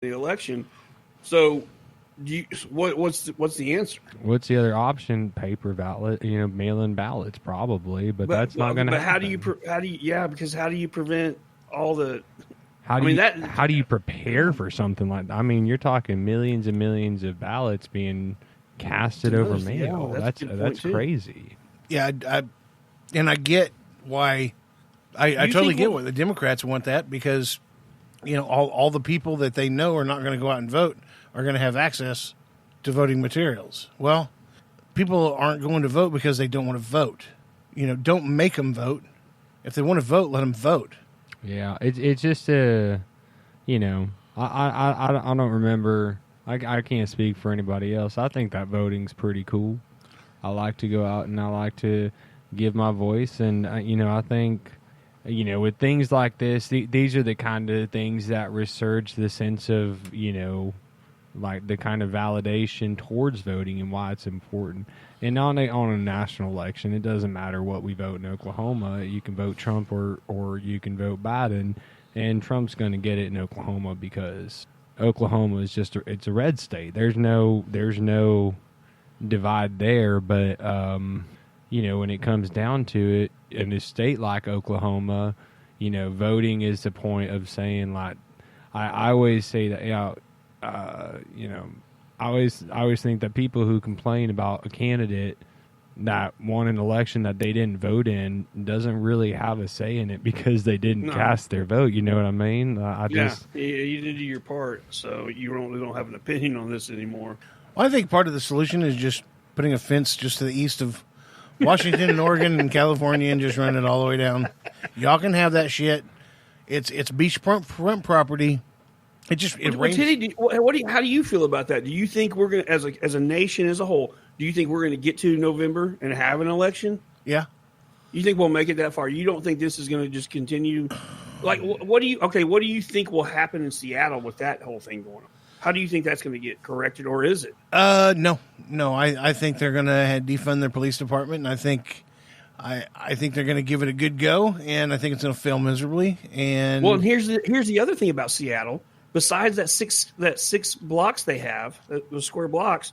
the election. So, what's the answer? What's the other option? Paper ballot, mail-in ballots, probably, but that's not going to happen. Because how do you prevent all the? How do you prepare for something like that? I mean, you're talking millions and millions of ballots being casted over mail. Yeah, that's crazy. Yeah, I get why. I totally get why the Democrats want that, because all the people that they know are not going to go out and vote are going to have access to voting materials. Well, people aren't going to vote because they don't want to vote. Don't make them vote. If they want to vote, let them vote. Yeah, it's just I don't remember. I can't speak for anybody else. I think that voting's pretty cool. I like to go out and I like to give my voice, and I think with things like this, these are the kind of things that resurge the sense of like the kind of validation towards voting and why it's important. And on a national election, it doesn't matter what we vote in Oklahoma. You can vote Trump or you can vote Biden, and Trump's going to get it in Oklahoma because Oklahoma is it's a red state. There's no divide there, but when it comes down to it, in a state like Oklahoma, voting is the point of saying, like, I always say that I always think that people who complain about a candidate that won an election that they didn't vote in doesn't really have a say in it because they didn't cast their vote. You know what I mean? You did your part, so you don't have an opinion on this anymore. Well, I think part of the solution is just putting a fence just to the east of Washington and Oregon and California and just run it all the way down. Y'all can have that shit. It's beachfront property. Rains. How do you feel about that? Do you think we're going to, as a nation as a whole, do you think we're going to get to November and have an election? Yeah. You think we'll make it that far? You don't think this is going to just continue? Like, what do you think will happen in Seattle with that whole thing going on? How do you think that's going to get corrected, or is it? No. I think they're going to defund their police department, and I think they're going to give it a good go, and I think it's going to fail miserably. And here's the other thing about Seattle. Besides that six blocks they have, those square blocks,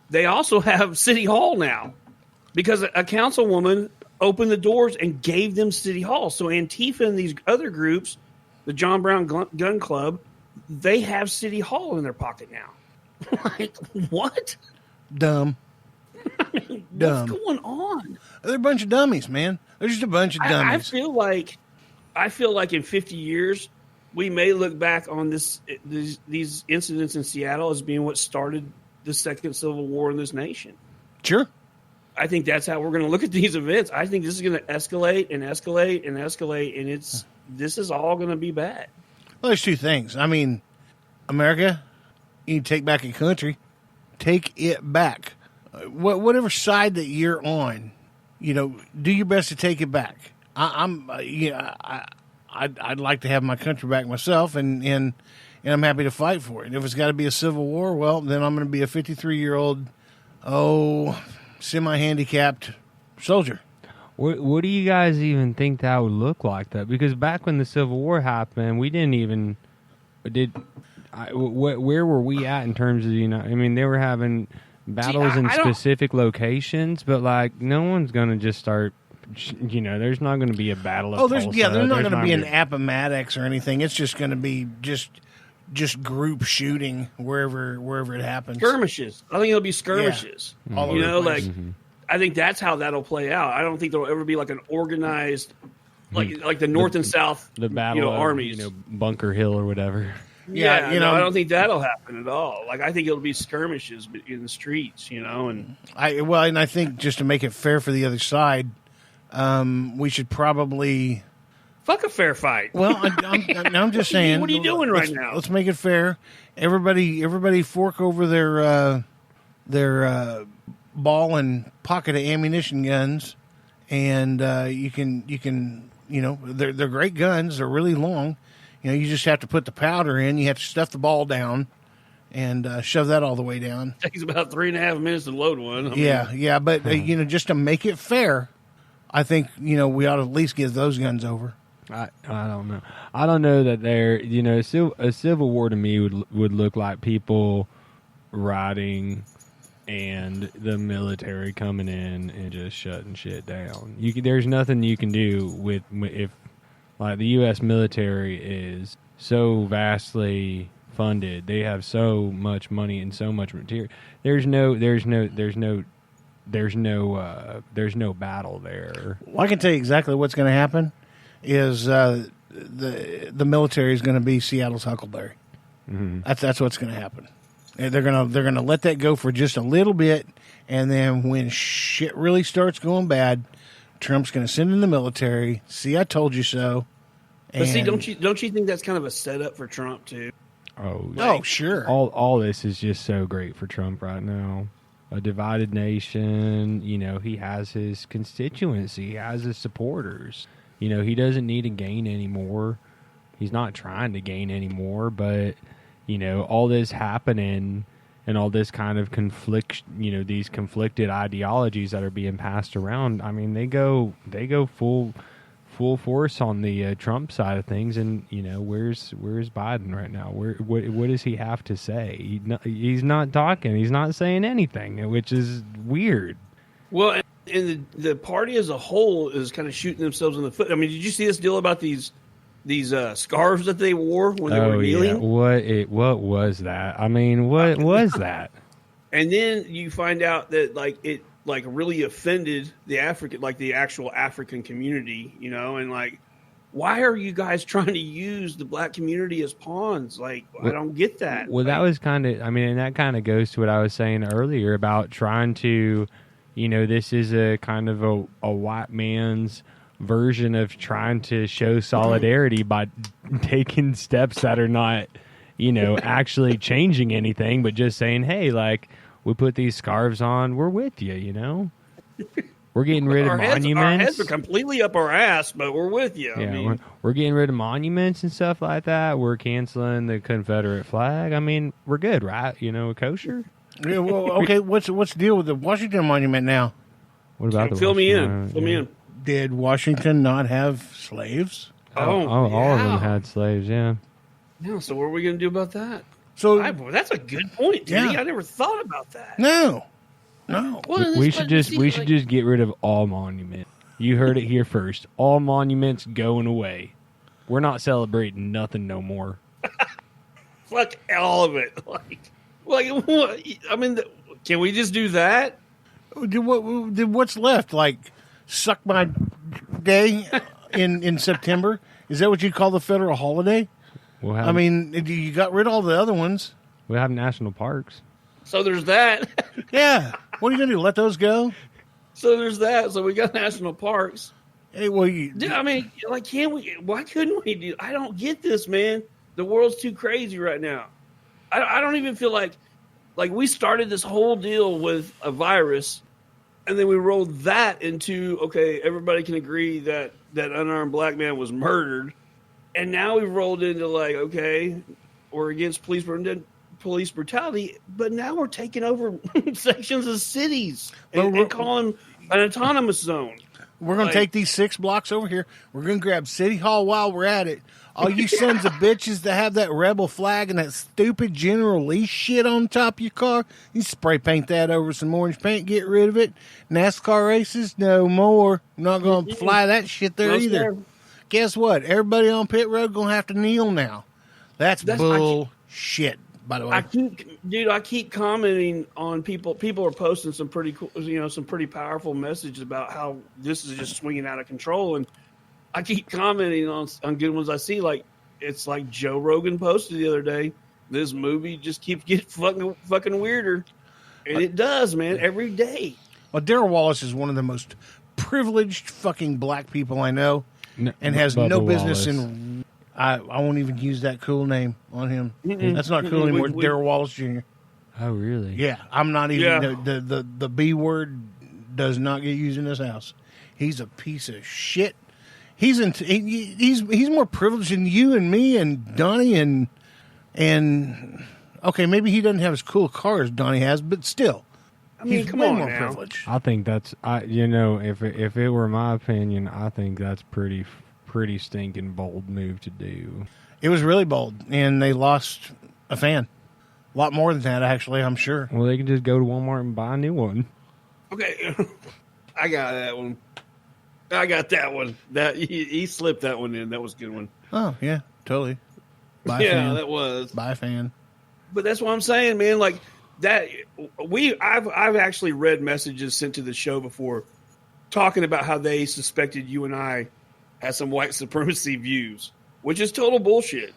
they also have City Hall now, because a councilwoman opened the doors and gave them City Hall. So Antifa and these other groups, the John Brown Gun Club, they have City Hall in their pocket now. Like, what? Dumb. What's going on? They're a bunch of dummies, man. They're just a bunch of dummies. I feel like in 50 years, we may look back on these incidents in Seattle as being what started the second civil war in this nation. Sure. I think that's how we're going to look at these events. I think this is going to escalate and escalate and escalate, and this is all going to be bad. Well, there's two things. I mean, America, you need to take back your country. Take it back. Whatever side that you're on, do your best to take it back. I'd like to have my country back myself, and I'm happy to fight for it. If it's got to be a civil war, well, then I'm going to be a 53-year-old, semi-handicapped soldier. What do you guys even think that would look like? That because back when the Civil War happened, we didn't even where were we at in terms of I mean, they were having battles in specific locations, but like no one's going to just start. There's not going to be a battle of Tulsa. There's not going to be an Appomattox or anything. It's just going to be just group shooting wherever it happens. Skirmishes. I think it'll be skirmishes. Yeah. All over the place. I think that's how that'll play out. I don't think there'll ever be like an organized, like the North and South, the battle of, armies, Bunker Hill or whatever. Yeah, I don't think that'll happen at all. Like I think it'll be skirmishes in the streets, and I think just to make it fair for the other side. We should probably fuck a fair fight. Well, I'm just saying. What are you doing right now? Let's make it fair. Everybody fork over their ball and pocket of ammunition guns, and you can they're great guns. They're really long. You just have to put the powder in. You have to stuff the ball down and shove that all the way down. It takes about 3.5 minutes to load one. But just to make it fair. I think, we ought to at least give those guns over. I don't know. I don't know that they're, a civil war to me would look like people rioting and the military coming in and just shutting shit down. There's nothing you can do if like the U.S. military is so vastly funded. They have so much money and so much material. There's no battle there. Well, I can tell you exactly what's going to happen. Is the military is going to be Seattle's Huckleberry? Mm-hmm. That's what's going to happen. And they're gonna let that go for just a little bit, and then when shit really starts going bad, Trump's going to send in the military. See, I told you so. But see, don't you think that's kind of a setup for Trump too? Oh, sure. All this is just so great for Trump right now. A divided nation. He has his constituency. He has his supporters. He doesn't need to gain anymore. He's not trying to gain anymore, but, all this happening and all this kind of conflict, these conflicted ideologies that are being passed around, I mean, they go full force on the Trump side of things, and, where's Biden right now? What does he have to say? He's not talking. He's not saying anything, which is weird. Well, and the party as a whole is kind of shooting themselves in the foot. I mean, did you see this deal about these scarves that they wore when they were kneeling? Yeah. What was that? I mean, what was that? And then you find out that it really offended the actual African community, and why are you guys trying to use the black community as pawns? I don't get that. Well, that was kind of, and that kind of goes to what I was saying earlier about trying to, this is a kind of a white man's version of trying to show solidarity by taking steps that are not, actually changing anything, but just saying, hey, we put these scarves on, we're with you, We're getting rid of monuments. Our heads are completely up our ass, but we're with you. Yeah, we're getting rid of monuments and stuff like that. We're canceling the Confederate flag. I mean, we're good, right? Kosher. Yeah, well, okay. What's the deal with the Washington Monument now? What about the Fill me Washington? in. Did Washington not have slaves? All of them had slaves. Yeah. Yeah. So what are we going to do about that? So that's a good point, Teddy. Yeah. I never thought about that. No. Well, We should just get rid of all monuments. You heard it here first. All monuments going away. We're not celebrating nothing no more. Fuck all of it. What? I mean, can we just do that? What's left? Suck my day in September? Is that what you call the federal holiday? You got rid of all the other ones. We'll have national parks. So there's that. Yeah. What are you going to do? Let those go? So there's that. So we got national parks. Hey, well, can't we? Why couldn't we do? I don't get this, man. The world's too crazy right now. I don't even feel like we started this whole deal with a virus, and then we rolled that into, okay, everybody can agree that unarmed black man was murdered, and now we've rolled into okay, we're against police brutality, but now we're taking over sections of cities and calling an autonomous zone. We're going to take these 6 blocks over here. We're going to grab City Hall while we're at it. All you sons of bitches that have that rebel flag and that stupid General Lee shit on top of your car, you spray paint that over some orange paint, get rid of it. NASCAR races, no more. I'm not going to fly that shit there either. Guess what? Everybody on pit road going to have to kneel now. That's bullshit, by the way. I keep commenting on people. People are posting some pretty cool, some pretty powerful messages about how this is just swinging out of control, and I keep commenting on good ones I see. It's like Joe Rogan posted the other day. This movie just keeps getting fucking weirder, and it does, man, every day. Well, Darrell Wallace is one of the most privileged fucking black people I know, and has no business in. I won't even use that cool name on him. Mm-mm. That's not cool anymore. Darrell Wallace Jr. Oh, really? Yeah, I'm not even. Yeah. The B word does not get used in this house. He's a piece of shit. He's more privileged than you and me and Donnie and okay, maybe he doesn't have as cool a car as Donnie has, but still, he's way more privileged. I think that's if it were my opinion, I think that's pretty pretty stinking bold move to do. It was really bold, and they lost a fan. A lot more than that, actually, I'm sure. Well, they can just go to Walmart and buy a new one. Okay, I got that one. I got that one. That he slipped that one in. That was a good one. Oh, yeah, totally. Buy a Yeah, fan. that was. Buy a fan. But that's what I'm saying, man. Like that, I've actually read messages sent to the show before, talking about how they suspected you and I had some white supremacy views, which is total bullshit.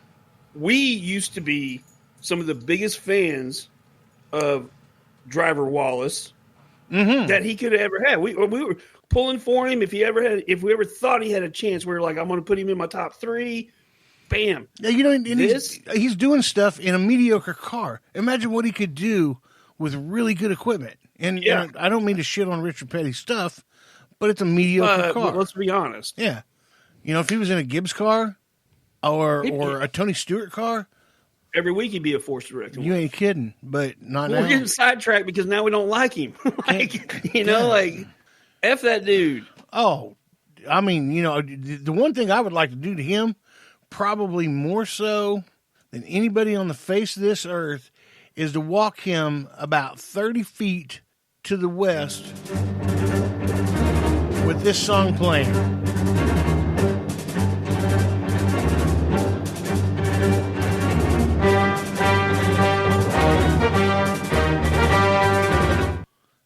We used to be some of the biggest fans of Driver Wallace that he could have ever had. We were pulling for him if we ever thought he had a chance. We were like, I'm going to put him in my top 3. Bam. Yeah, and he's doing stuff in a mediocre car. Imagine what he could do with really good equipment. And I don't mean to shit on Richard Petty's stuff, but it's a mediocre car. But let's be honest. Yeah. If he was in a Gibbs car or a Tony Stewart car, every week he'd be a force director. You ain't kidding, but not now. We're getting sidetracked because now we don't like him. F that dude. Oh, I mean, the one thing I would like to do to him, probably more so than anybody on the face of this earth, is to walk him about 30 feet to the west with this song playing.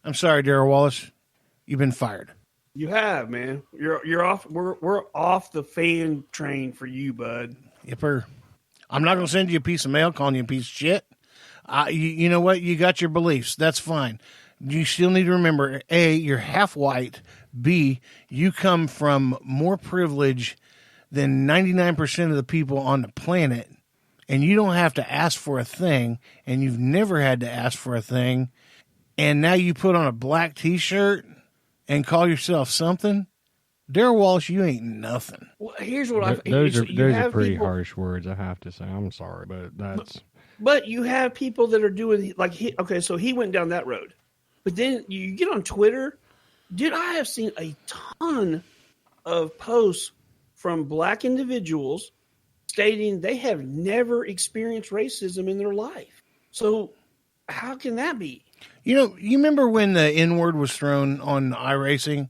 I'm sorry, Darrell Wallace. You've been fired. You have, man. You're off. We're off the fan train for you, bud. Yipper. I'm not going to send you a piece of mail calling you a piece of shit. You know what? You got your beliefs. That's fine. You still need to remember, A, you're half white. B, you come from more privilege than 99% of the people on the planet. And you don't have to ask for a thing. And you've never had to ask for a thing. And now you put on a black T-shirt and call yourself something? Darrell Wallace, you ain't nothing. Well, here's what those are pretty harsh words, I have to say. I'm sorry, but that's... But you have people that are doing, like, so he went down that road. But then you get on Twitter. Dude, I have seen a ton of posts from black individuals stating they have never experienced racism in their life. So how can that be? You remember when the N-word was thrown on iRacing?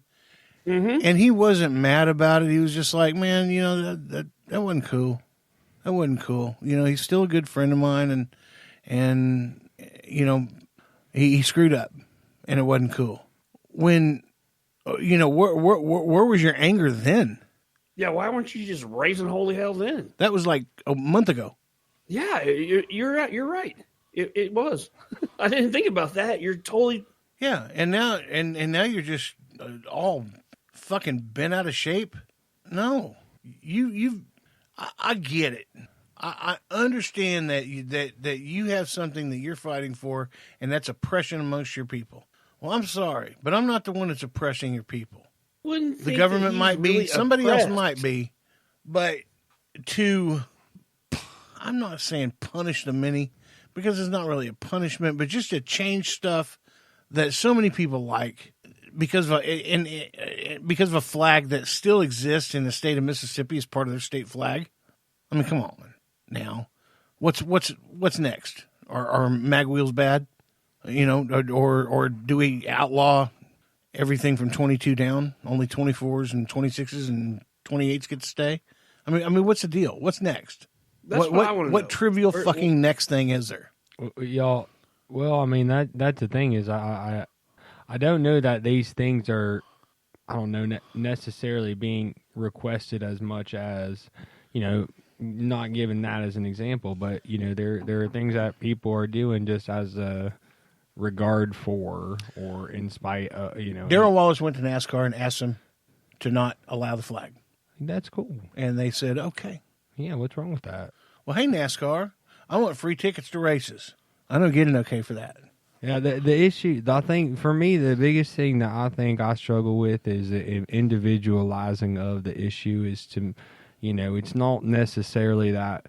Mm-hmm. And he wasn't mad about it. He was just like, man, that wasn't cool. That wasn't cool. He's still a good friend of mine, and he screwed up, and it wasn't cool. When, where was your anger then? Yeah, why weren't you just raising holy hell then? That was like a month ago. Yeah, you're right. You're right. It was. I didn't think about that. You're totally. Yeah, and now you're just all fucking bent out of shape. No, I get it. I understand that you have something that you're fighting for, and that's oppression amongst your people. Well, I'm sorry, but I'm not the one that's oppressing your people. The government might be, somebody else might be, but I'm not saying punish the many, because it's not really a punishment, but just to change stuff that so many people like because of a flag that still exists in the state of Mississippi as part of their state flag. I mean, come on now. What's next? Are mag wheels bad? Or do we outlaw everything from 22 down? Only 24s and 26s and 28s get to stay? I mean, what's the deal? What's next? That's what I want to know. What trivial fucking next thing is there? Y'all, well, I mean, that's the thing is I don't know that these things are, I don't know, necessarily being requested as much as, not giving that as an example, but, there are things that people are doing just as a regard for or in spite of, Darrell Wallace went to NASCAR and asked them to not allow the flag. That's cool. And they said, okay. Yeah, what's wrong with that? Well, hey, NASCAR, I want free tickets to races. I don't get an okay for that. Yeah, the issue, I think, for me, the biggest thing that I think I struggle with is the individualizing of the issue is to, it's not necessarily that,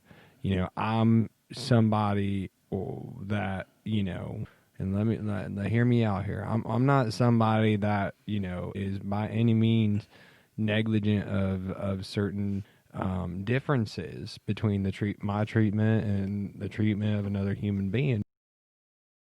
I'm somebody that, and hear me out here. I'm not somebody that, is by any means negligent of certain differences between my treatment and the treatment of another human being.